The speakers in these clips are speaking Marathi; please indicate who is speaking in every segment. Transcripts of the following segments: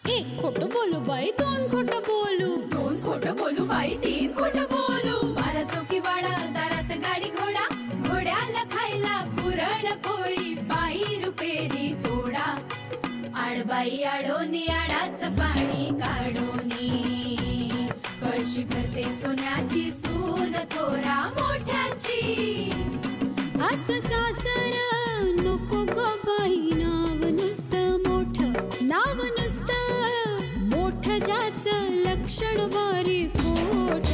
Speaker 1: एक खोटं बोलू बाई, दोन खोटं बोलू,
Speaker 2: दोन खोटं बोलू बाई, तीन खोटं बोलू. 12 चौकी वाडा, दारात गाडी घोडा, घोड्याला खायला पुरण पोळी, बाई रुपेरी थोडा. आडबाई आडोनी आडाच पाणी काढोनी, कळशी भरते सोन्याची सून थोरा मोठ्याची.
Speaker 1: असं सासर नको ग बाई, नाव नुसतं मोठं, नाव नुसतं मोठं, ज्याचं लक्षण बारी खोट.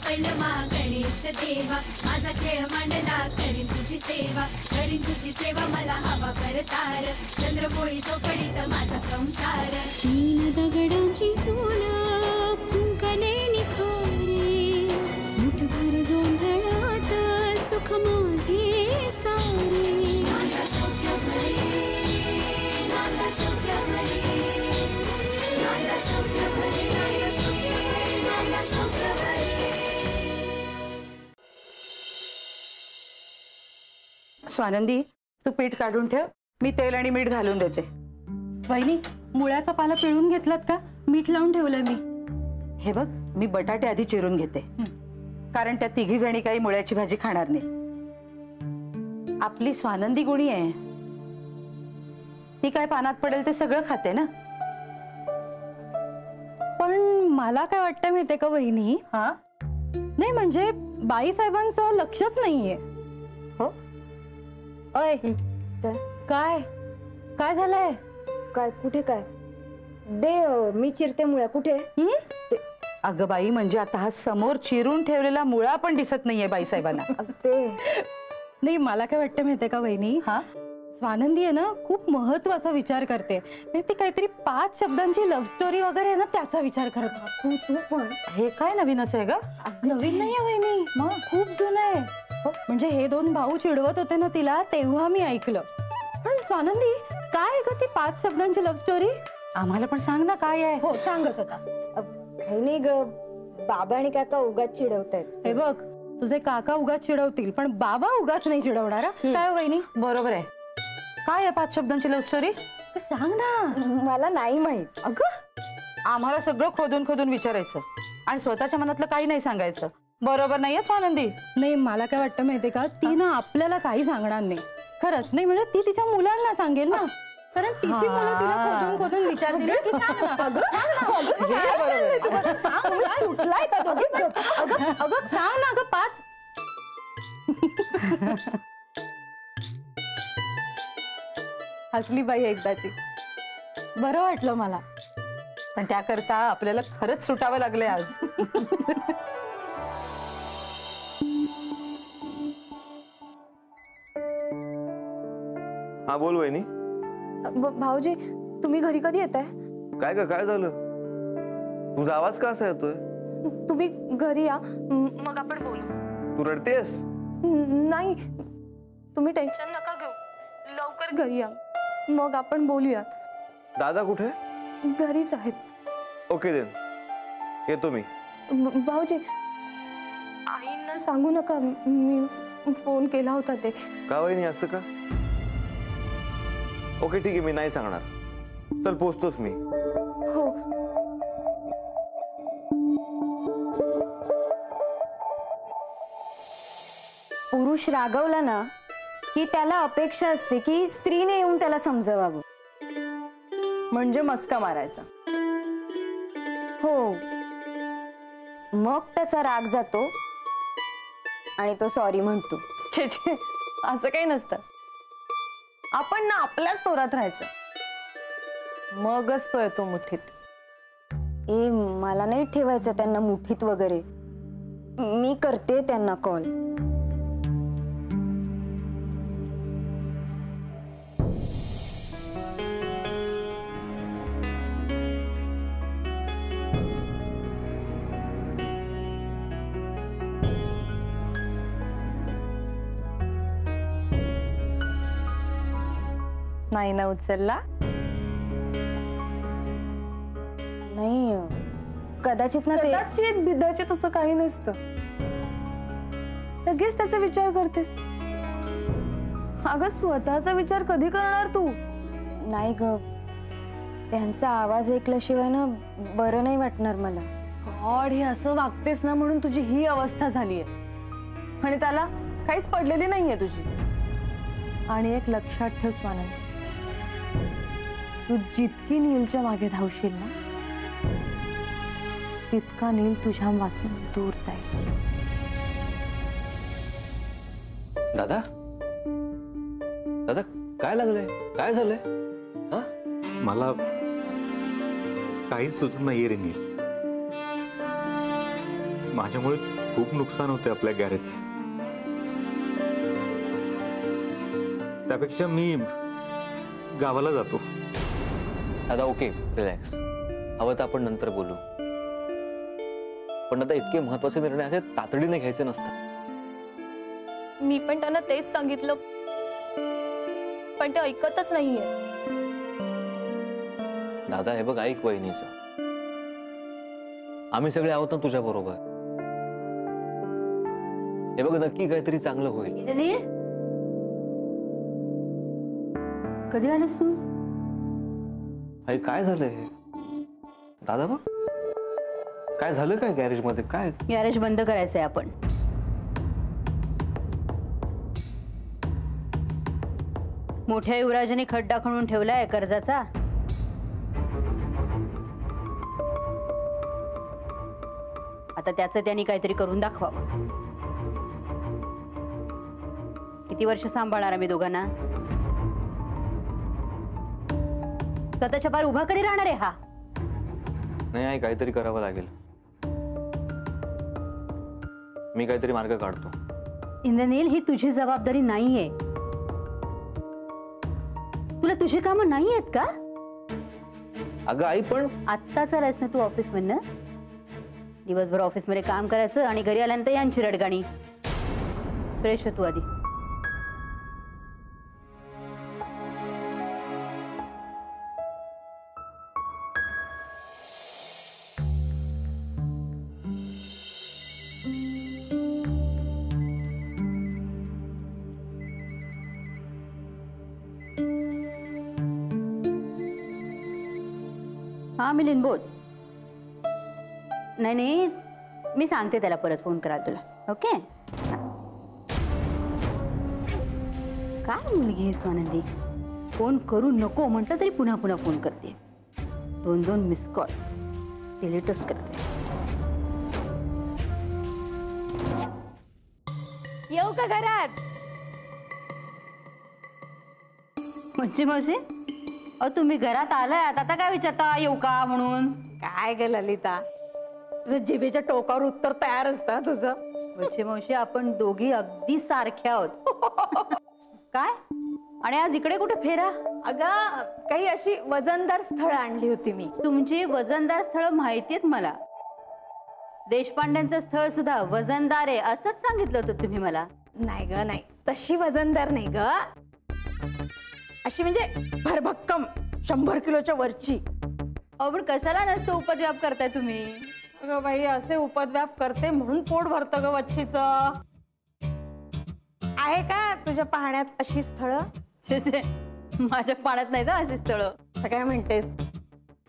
Speaker 2: पैलमा गणेश देवा, माझा खेळ मांडला, करीन तुझी सेवा, करीन तुझी सेवा, मला हवा करतार, चंद्रपोळी चौकडीत माझा संसार.
Speaker 1: 3 दगडांची चूल फुंकले निखारे, मुठभर जोंधळात सुख माझे सारे.
Speaker 2: नांदा सौख्य भरे, नांदा सौख्य भरे, नांदा सौख्य भरे, नांदा सौख्य भरे.
Speaker 3: स्वानंदी, तू पीठ काढून ठेव, मी तेल आणि मीठ घालून देते.
Speaker 4: वहिनी, मुळ्याचा पाला पिळून घेतलात का? मीठ लावून ठेवलंय मी.
Speaker 3: हे बघ, मी बटाटे आधी चिरून घेते, कारण त्या तिघी जणी काही मुळ्याची भाजी खाणार नाही. आपली स्वानंदी गुणी आहे, ती काय पानात पडेल ते सगळं खाते ना.
Speaker 4: पण मला काय वाटतं माहितीये का वहिनी?
Speaker 3: हा,
Speaker 4: नाही म्हणजे बाई साहेबांचं लक्षच नाहीये.
Speaker 3: हो,
Speaker 4: अय काय काय झालंय?
Speaker 5: काय कुठे काय दे, मी चिरते मुळा. कुठे?
Speaker 3: अगं बाई, म्हणजे आता हा समोर चिरून ठेवलेला मुळा पण दिसत नाहीये बाई साहेबांना.
Speaker 5: ते
Speaker 4: नाही, मला काय वाटतं माहितीये का वहिनी?
Speaker 3: हा,
Speaker 4: स्वानंदी आहे ना, खूप महत्वाचा विचार करते. ती काहीतरी 5 शब्दांची लव्ह स्टोरी वगैरे आहे ना, त्याचा विचार करत.
Speaker 3: तू पण हे काय नवीनच आहे ग?
Speaker 4: नवीन नाहीये वहिनी, मग खूप जुनं आहे. म्हणजे हे 2 भाऊ चिडवत होते ना तिला, तेव्हा मी ऐकलं. पण स्वानंदी, काय ग ती 5 शब्दांची लव्ह स्टोरी?
Speaker 3: आम्हाला पण सांग ना, काय आहे?
Speaker 4: हो, सांगच आता.
Speaker 5: काही नाही ग, बाबा आणि काका उगाच चिडवतायत.
Speaker 4: हे बघ, तुझे काका उगाच चिडवतील, पण बाबा उगाच नाही चिडवणार. काय वहिनी?
Speaker 3: बरोबर आहे. काय आहे 5 शब्दांची लव्ह स्टोरी?
Speaker 4: सांग ना.
Speaker 5: मला नाही माहित.
Speaker 4: अगं,
Speaker 3: आम्हाला सगळं खोदून खोदून विचारायचं आणि स्वतःच्या मनातलं काही नाही सांगायचं. बरोबर नाहीये स्वानंदी?
Speaker 4: नाही, मला काय वाटतं माहितीये का, ती ना आपल्याला काही सांगणार नाही. खरंच नाही, म्हणजे ती तिच्या मुलांना सांगेल ना, कारण तिची मुलं तिला खोदून खोदून विचारतील की सांग ना.
Speaker 5: सुटलाय का दोघे?
Speaker 4: अगं सांग ना ग. 5 हसली बाई एकदाची, बरं वाटलं मला.
Speaker 3: पण त्याकरता आपल्याला खरंच सुटावं लागले आज.
Speaker 6: हा, बोल वहिनी.
Speaker 5: भाऊजी, तुम्ही घरी कधी येताय?
Speaker 6: काय का, काय झालं? तुझा आवाज का असा येतोय?
Speaker 5: तुम्ही घरी या, मग आपण बोलू.
Speaker 6: तू रडतेस?
Speaker 5: नाही, तुम्ही टेन्शन नका घेऊ, लवकर घरी या, मग आपण बोलूया.
Speaker 6: दादा कुठे?
Speaker 5: घरीच आहेत.
Speaker 6: ओके देन, येतो मी.
Speaker 5: भाऊजी, आईंना सांगू नका मी फोन केला होता ते.
Speaker 6: का वहिनी, असं का? ओके ठीक आहे, मी नाही सांगणार. चल, पोचतोच मी.
Speaker 5: हो. पुरुष रागवला ना की त्याला अपेक्षा असते की स्त्रीने येऊन त्याला समजवावं,
Speaker 4: म्हणजे मस्का मारायचा.
Speaker 5: हो, मग त्याचा राग जातो आणि तो सॉरी म्हणतो.
Speaker 4: छे छे, असं काही नसतं. आपण ना आपल्याच तोरात राहायचं, मगच तो येतो मुठीत.
Speaker 5: ए, मला नाही ठेवायचं त्यांना मुठीत वगैरे. मी करते त्यांना कॉल.
Speaker 4: नाही ना उचलला?
Speaker 5: नाही, कदाचित ना.
Speaker 4: कदाचित बिदाचित असं काही नसतं. लगेच त्याचा विचार करतेस. अगं, स्वतःचा विचार कधी करणार तू?
Speaker 5: नाही ग, त्यांचा आवाज ऐकल्याशिवाय ना बरं नाही वाटणार मला.
Speaker 4: गॉड, हे असं वागतेस ना म्हणून तुझी ही अवस्था झालीये आणि त्याला काहीच पडलेली नाहीये तुझी. आणि एक लक्षात ठेव स्वानंदी, तू जितकी नीलच्या मागे धावशील ना तितका नील तुझ्यापासून दूर जाईल.
Speaker 6: दादा दादा काय लागलंय, काय झालंय? हा?
Speaker 7: मला काहीच सुचत नाहीये रे नील. माझ्यामुळे खूप नुकसान होते आपल्या गॅरेज. त्यापेक्षा मी गावाला जातो.
Speaker 6: दादा ओके, रिलॅक्स. हवं तर आपण नंतर बोलू, पण आता इतके महत्वाचे निर्णय असे तातडीने घ्यायचे नसतात.
Speaker 8: मी पण त्यांना तेच सांगितलं, पण ते ऐकतच नाहीये.
Speaker 6: दादा हे बघ, ऐक वहिनीचं. आम्ही सगळे आहोत ना तुझ्या बरोबर. हे बघ, नक्की काहीतरी चांगलं होईल.
Speaker 3: कधी आलेस तू?
Speaker 6: आई काय झालंय दादा? बघ काय झालं, काय गॅरेज मध्ये काय?
Speaker 3: गॅरेज बंद करायचंय आपण. मोठ्या युवराजाने खड्डा खणून ठेवलाय कर्जाचा. आता त्याचं त्यांनी काहीतरी करून दाखवावं. किती वर्ष सांभाळणार आम्ही दोघांना? स्वतःच्या पार उभा करी राहणार आहे हा?
Speaker 6: नाही आई, काहीतरी करावं लागेल. मी काहीतरी मार्ग काढतो.
Speaker 3: इंद्रनील, ही तुझी जबाबदारी नाहीये. तुला तुझी कामं नाही आहेत का?
Speaker 6: अगं आई, पण
Speaker 3: आत्ता चालायस ना तू ऑफिस मधनं? दिवसभर ऑफिस मध्ये काम करायचं आणि घरी आल्यानंतर यांची रडगाणी. फ्रेश हो तू आधी. हा मिलिंद बोल. नाही नाही, मी सांगते त्याला परत फोन करा तुला. ओके? काय मुलगी आहे स्वानंदी, फोन करू नको म्हटलं तरी पुन्हा पुन्हा फोन करते. 2-2 मिस कॉल डिलीटच करते.
Speaker 4: येऊ का घरात?
Speaker 3: म्हणजे मावशी, तुम्ही घरात आलाय आता काय विचारता येऊ का म्हणून?
Speaker 4: काय ग ललिता, तुझं जिभेच्या टोकावर उत्तर तयार असतं तुझं.
Speaker 3: म्हणजे मावशी, आपण दोघी अगदी सारख्या आहोत. काय? आणि आज इकडे कुठे फेरा?
Speaker 4: अगं, काही अशी वजनदार स्थळ आणली होती मी.
Speaker 3: तुमची वजनदार स्थळ माहितीयेत मला. देशपांड्यांचं स्थळ सुद्धा वजनदार आहे असंच सांगितलं होतं तुम्ही मला.
Speaker 4: नाही ग, नाही, तशी वजनदार नाही ग. अशी म्हणजे भरभक्कम 100 किलोच्या वरची.
Speaker 3: पण कशाला नसतं उपद्व्याप करताय तुम्ही?
Speaker 4: अगं बाई, असे उपद्व्याप करते म्हणून पोट भरतं ग वच्छीचं. आहे का तुझ्या पाहण्यात अशी स्थळं?
Speaker 3: माझ्या पाण्यात नाही ना अशी स्थळं.
Speaker 4: सगळ्या म्हणतेस.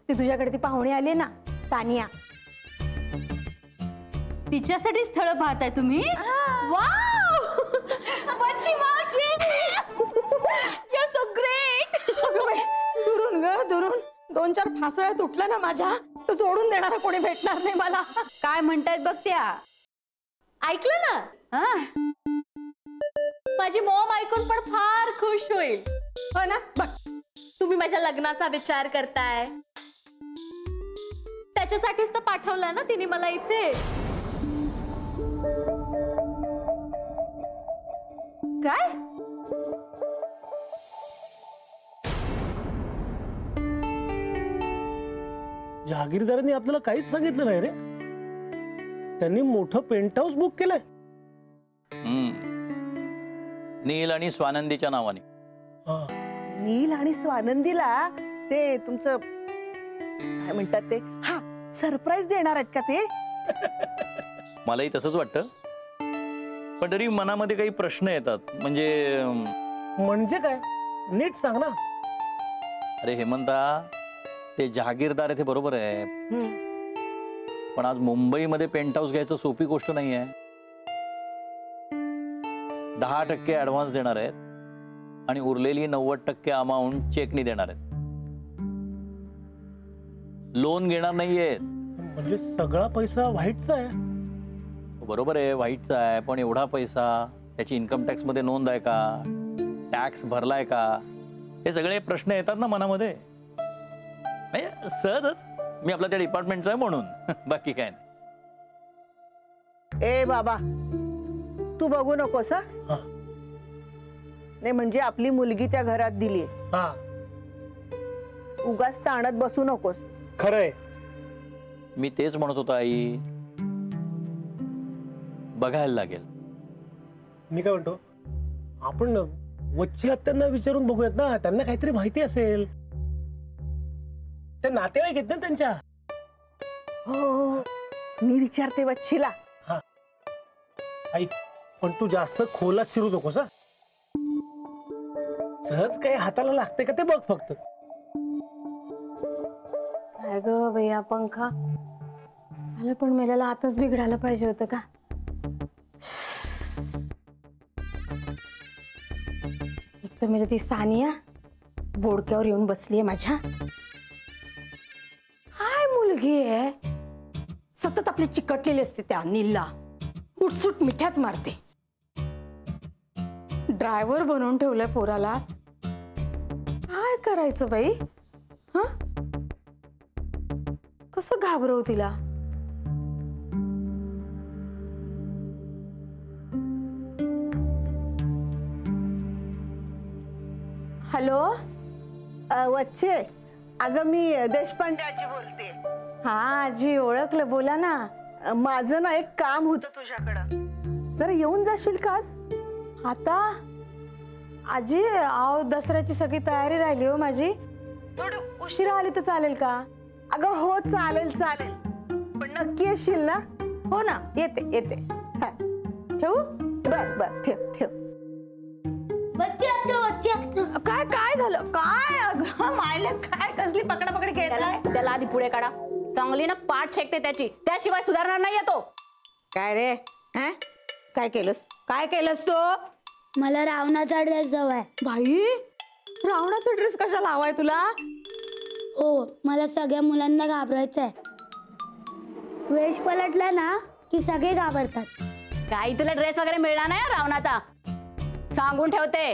Speaker 4: ती तुझ्याकडे ती पाहुणी आली ना, सानिया,
Speaker 3: तिच्यासाठी स्थळं पाहताय तुम्ही?
Speaker 4: वच्छी मावशी, यू आर सो ग्रेट. अगं बाई, दुरून ग, दुरून 2-4 फासळ्या तुटल्या ना माझ्या, तर सोडून देणारा कोणी भेटणार नाही मला.
Speaker 3: काय म्हणतायत बघ त्या?
Speaker 8: ऐकलं ना?
Speaker 3: हा,
Speaker 8: माझी मॉम ऐकून पण फार खुश होईल.
Speaker 4: हो ना? बघ,
Speaker 8: तुम्ही माझ्या लग्नाचा विचार करताय, त्याच्यासाठीच तर पाठवलं ना तिने मला इथे.
Speaker 3: काय?
Speaker 9: जहागीरदारांनी आपल्याला काहीच सांगितलं नाही रे. त्यांनी मोठं पेंट हाऊस बुक केलंय.
Speaker 10: नील आणि स्वानंदीच्या नावाने.
Speaker 11: नील आणि स्वानंदीला ते तुमचं काय म्हणतात ते, हा, सरप्राईज देणार आहेत का ते?
Speaker 10: मलाही तसंच वाटतं, पण तरी मनामध्ये काही प्रश्न येतात.
Speaker 9: म्हणजे काय, नीट सांग ना.
Speaker 10: अरे हेमंता, ते जहागीरदार आहे ते बरोबर आहे, पण आज मुंबईमध्ये पेंट हाऊस घ्यायचं सोपी गोष्ट नाही आहे. 10% ऍडव्हान्स देणार आहेत आणि उरलेली 90% अमाऊंट चेकनी देणार आहेत. लोन घेणार नाहीयेत.
Speaker 9: म्हणजे सगळा पैसा व्हाईटचा आहे.
Speaker 10: बरोबर आहे, व्हाईटचा आहे, पण एवढा पैसा त्याची इन्कम टॅक्स मध्ये नोंद आहे का, टॅक्स भरलाय का, हे सगळे प्रश्न येतात ना मनामध्ये. सहजच मी आपल्या त्या डिपार्टमेंटचा आहे म्हणून, बाकी काय नाही.
Speaker 11: ए बाबा, तू बघू नकोस हा. नाही म्हणजे आपली मुलगी त्या घरात दिलीये, उगाच ताणत बसू नकोस.
Speaker 9: खरंय,
Speaker 10: मी तेच म्हणत होतो आई, बघायला लागेल.
Speaker 9: मी काय म्हणतो, आपण वच्ची आत्यांना विचारून बघूयात ना, त्यांना काहीतरी माहिती असेल. ते नातेवाईक आहेत ना त्यांच्या.
Speaker 11: हो, मी विचारते वच्छीला.
Speaker 9: आई, पण तू जास्त खोलात शिरू नकोस हा. सहज काही हाताला लागते का ते बघ फक्त.
Speaker 4: काय ग भैया पंखा, मला पण मेल्याला आताच बिघडायला पाहिजे होतं का. एक तर मेली ती सानिया बोडक्यावर येऊन बसलीये माझ्या. काय मुलगी आहे, सतत आपली चिकटलेली असते त्या नीलला, उठसूट मिठ्याच मारते. ड्रायव्हर बनवून ठेवलंय पोराला. काय करायचं बाई, हा कसं घाबरव तिला. हॅलो,
Speaker 11: वच्छे, अगं मी देशपांडे आजी बोलते.
Speaker 4: हा आजी, ओळखलं, बोला ना.
Speaker 11: माझं ना एक काम होतं तुझ्याकडं, जरा येऊन जाशील का आज?
Speaker 4: आता आजी, आव दसऱ्याची सगळी तयारी राहिली हो माझी, थोडी उशिरा आली तर चालेल का?
Speaker 11: अगं हो, चालेल चालेल, पण नक्की येशील ना?
Speaker 4: हो ना, येते येते. ठेवू?
Speaker 11: बर बर, ठेव ठेव.
Speaker 4: काय काय झालं, काय मायला, काय कसली पकडापकडी खेळताय?
Speaker 12: त्याला आधी पुढे काढा, चांगली ना पाठ शेकते त्याची, त्याशिवाय सुधारणार नाही तो.
Speaker 4: काय रे, काय केलंस, काय केलंस तो?
Speaker 13: मला रावणाचा ड्रेस हवाय.
Speaker 4: बाई, रावणाचा ड्रेस कशाला हवाय तुला?
Speaker 13: हो, मला सगळ्या मुलांना घाबरायचंय. वेश पलटला ना की सगळे घाबरतात.
Speaker 12: काही तुला ड्रेस वगैरे मिळणार नाही रावणाचा, सांगून ठेवते.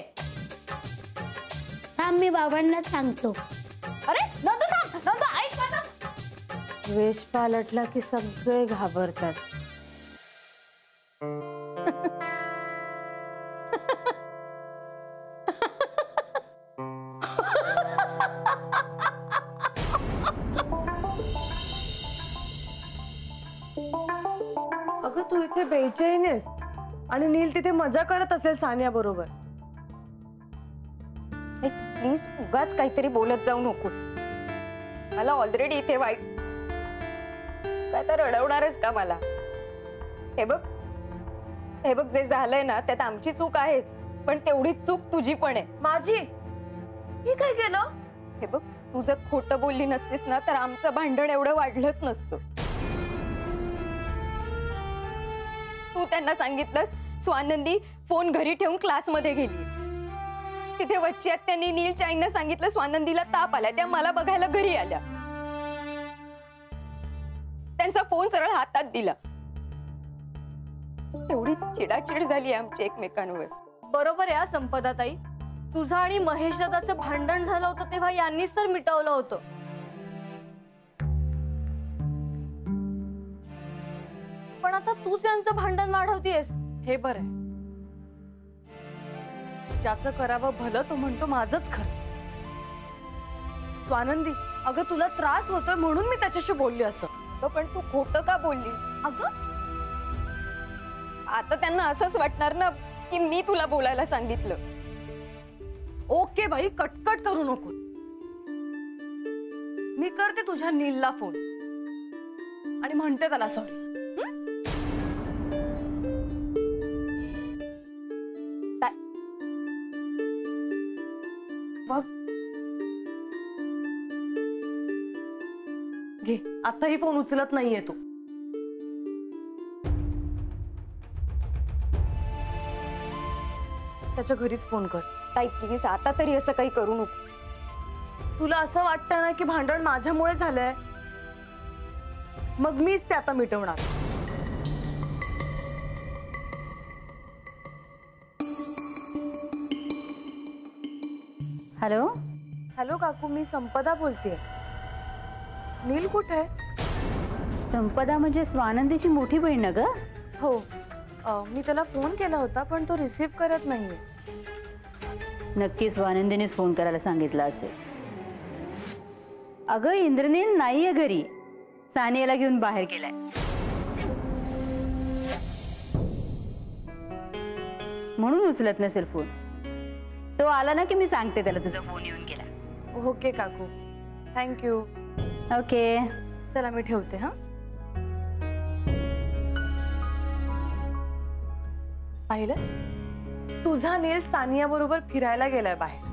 Speaker 13: थांब, मी बाबांना सांगतो.
Speaker 12: अरे नंदू थांब, नंदू ऐक माझं.
Speaker 4: वेश पालटला की सगळे घाबरतात. अगं तू इथे बेचैन आहेस आणि नील तिथे मजा करत असेल सानिया बरोबर.
Speaker 5: प्लीज उगाच काहीतरी बोलत जाऊ नकोस. मला ऑलरेडी इथे वाईट, काय तर रडवणारच का मला? हे बघ जे झालंय ना त्यात आमची चूक आहेच, पण तेवढीच चूक तुझी पण आहे.
Speaker 4: माझी? हे काय केलं?
Speaker 5: हे बघ, तू जर खोटं बोलली नसतीस ना तर आमचं भांडण एवढं वाढलंच नसतं. तू त्यांना सांगितलंस स्वानंदी फोन घरी ठेवून क्लासमध्ये गेली. तिथे वच्ची त्यांनी नीलच्या आईंना सांगितलं स्वानंदीला ताप आलाय, त्या मला बघायला घरी आल्या. त्यांचा फोन सरळ हातात दिला. एवढी चिडाचिड झाली आमची एकमेकांवर.
Speaker 8: बरोबर आहे संपदा ताई, तुझं आणि महेश दादाचं भांडण झालं होतं तेव्हा यांनीच तर मिटवलं होतं. पण आता तूच यांचं भांडण वाढवतीयस, हे बरं. ज्याचं करावं भलं तो म्हणतो माझंच खरं. स्वानंदी, अगं तुला त्रास होतोय म्हणून मी त्याच्याशी बोलली असं.
Speaker 5: पण तू खोटं का बोललीस?
Speaker 8: अगं
Speaker 5: आता त्यांना असंच वाटणार ना की मी तुला बोलायला सांगितलं.
Speaker 8: ओके बाई, कटकट करू नको. मी करते तुझ्या नीलला फोन आणि म्हणते त्याला सॉरी.
Speaker 4: घे, आताही फोन उचलत नाहीये तू. त्याच्या घरीच फोन कर.
Speaker 5: ताई प्लीज आता तरी असं काही करू नकोस.
Speaker 4: तुला असं वाटतं ना की भांडण माझ्यामुळे झालंय, मग मीच ते आता मिटवणार.
Speaker 3: हॅलो
Speaker 4: हॅलो काकू, मी संपदा बोलतेय. नील कुठे आहे?
Speaker 3: संपदा म्हणजे स्वानंदीची मोठी बहीण ना ग?
Speaker 4: हो, मी त्याला फोन केला होता पण तो रिसीव्ह करत नाहीये.
Speaker 3: नक्की स्वानंदीनेच फोन करायला सांगितलं असेल. अगं इंद्रनील नाहीये घरी, सानियाला घेऊन बाहेर गेलाय. म्हणून उचलत नसेल फोन. तो आला ना की मी सांगते त्याला तुझा फोन येऊन गेला.
Speaker 4: ओके काकू, थँक्यू.
Speaker 3: ओके
Speaker 4: चला मी ठेवते. हा, पाहिलंस, तुझा नील सानिया बरोबर फिरायला गेलाय बाहेर.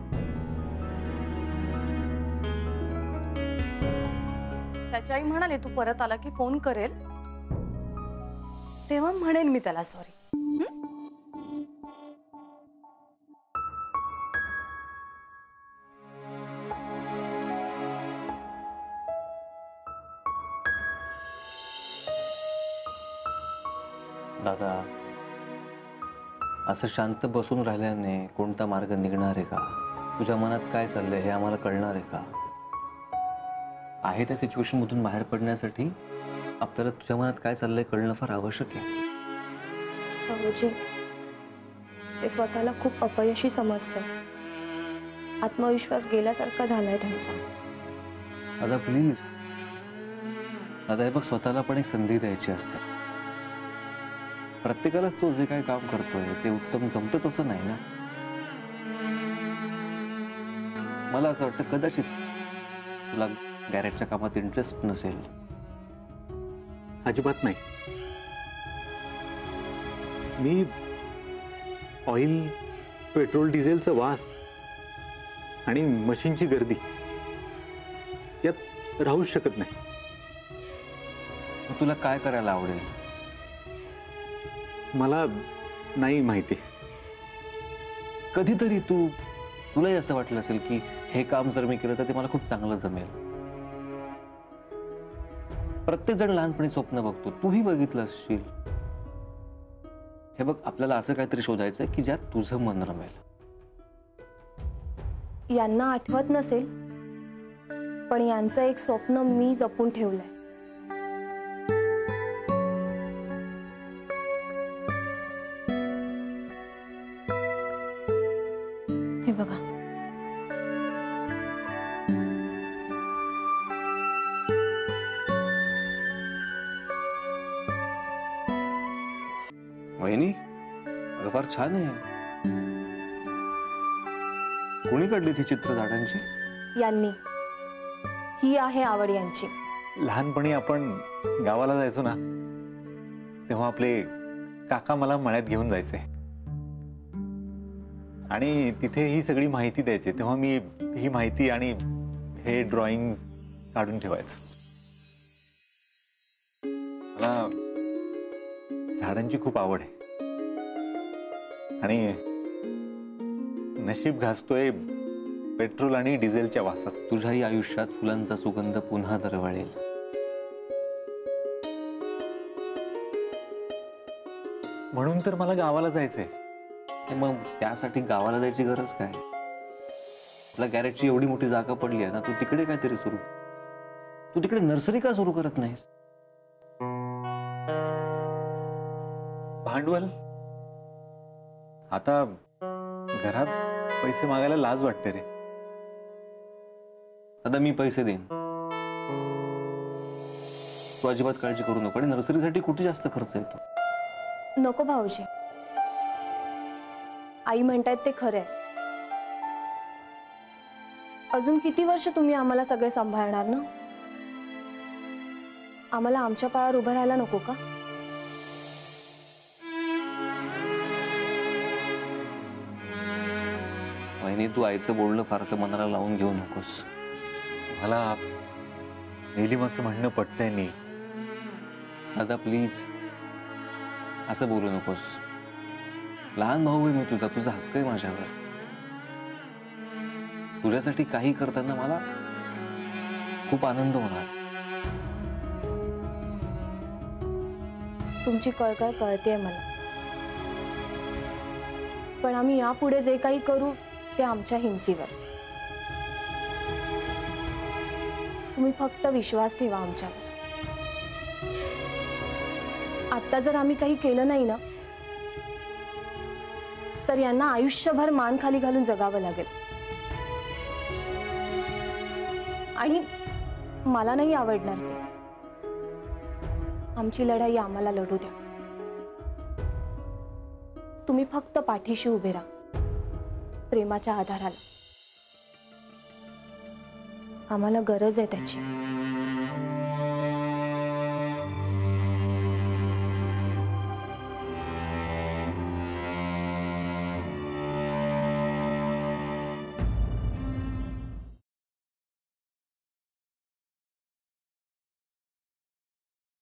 Speaker 4: त्याची आई म्हणाले तू परत आला की फोन करेल, तेव्हा म्हणेन मी त्याला सॉरी.
Speaker 6: दादा, असं शांत बसून राहिल्याने कोणता मार्ग निघणार आहे का? तुझ्या मनात काय चाललंय हे आम्हाला कळणार आहे का? आहे त्या सिच्युएशन मधून बाहेर पडण्यासाठी आपल्याला तुझ्या मनात काय चाललंय कळणं फार आवश्यक आहे.
Speaker 8: भाऊजी, ते स्वतःला खूप अपयशी समजतं. आत्मविश्वास गेल्यासारखा झालाय त्यांचा.
Speaker 6: दादा प्लीज, दादा हे बघ, स्वतःला पण एक संधी द्यायची असते. प्रत्येकालाच तो जे काय काम करतोय ते उत्तम जमतच असं नाही ना. मला असं वाटतं कदाचित तुला गॅरेजच्या कामात इंटरेस्ट नसेल.
Speaker 7: अजिबात नाही. मी ऑइल, पेट्रोल, डिझेलचा वास आणि मशीनची गर्दी यात राहूच शकत नाही.
Speaker 6: तुला काय करायला आवडेल?
Speaker 7: मला नाही माहिती.
Speaker 6: कधीतरी तुलाही असं वाटलं असेल की हे काम जर मी केलं तर ते मला खूप चांगलं जमेल. प्रत्येक जण लहानपणी स्वप्न बघतो, तूही बघितलं असशील. हे बघ, आपल्याला असं काहीतरी शोधायचंय की ज्यात तुझं मन रमेल.
Speaker 8: यांना आठवत नसेल पण यांचं एक स्वप्न मी जपून ठेवलंय. हे बघा,
Speaker 6: वहिनी, अगं फार छान आहे. कोणी काढली ती चित्र झाडांची?
Speaker 8: यांनी. ही आहे आवड यांची.
Speaker 7: लहानपणी आपण गावाला जायचो ना, तेव्हा आपले काका मला मळ्यात घेऊन जायचे आणि तिथे ही सगळी माहिती द्यायची. तेव्हा मी ही माहिती आणि हे ड्रॉइंग काढून ठेवायचं. मला झाडांची खूप आवड आहे आणि नशीब घासतोय पेट्रोल आणि डिझेलच्या वासात.
Speaker 6: तुझ्याही आयुष्यात फुलांचा सुगंध पुन्हा दरवळेल.
Speaker 7: म्हणून तर मला गावाला जायचंय.
Speaker 6: मग त्यासाठी गावाला जायची गरज काय? तुला गॅरेजची एवढी मोठी जागा पडली आहे ना, तू तिकडे काहीतरी तू तिकडे नर्सरी का सुरू करत नाहीस?
Speaker 7: भांडवल. आता घरात पैसे मागायला लाज वाटते रे.
Speaker 6: दादा, मी पैसे देईन, तू अजिबात काळजी करू नको. आणि नर्सरीसाठी कुठे जास्त खर्च येतो?
Speaker 8: नको भाऊजी, आई म्हणतायत ते खरंय. अजून किती वर्ष तुम्ही आम्हाला सगळे सांभाळणार ना? आम्हाला आमच्या पायावर उभं राहायला नको का?
Speaker 6: वहिनी, तू आईचं बोलणं फारसं मनाला लावून घेऊ नकोस.
Speaker 7: नीलिमाचं म्हणणं पटतंय नी.
Speaker 6: दादा प्लीज असं बोलू नकोस. लहान भाऊ आहे मी तुझा, तुझा हक्क आहे माझ्यावर. तुझ्यासाठी काही करताना मला खूप आनंद होणार.
Speaker 8: तुमची कळकळ कळतेय मला, पण आम्ही यापुढे जे काही करू ते आमच्या हिमतीवर. तुम्ही फक्त विश्वास ठेवा आमच्यावर. आता जर आम्ही काही केलं नाही ना तर यांना आयुष्यभर मान खाली घालून जगावं लागेल. आणि मला नाही आवडणार ते. आमची लढाई आम्हाला लढू द्या. तुम्ही फक्त पाठीशी उभे राहा, प्रेमाच्या आधाराला. आम्हाला गरज आहे त्याची.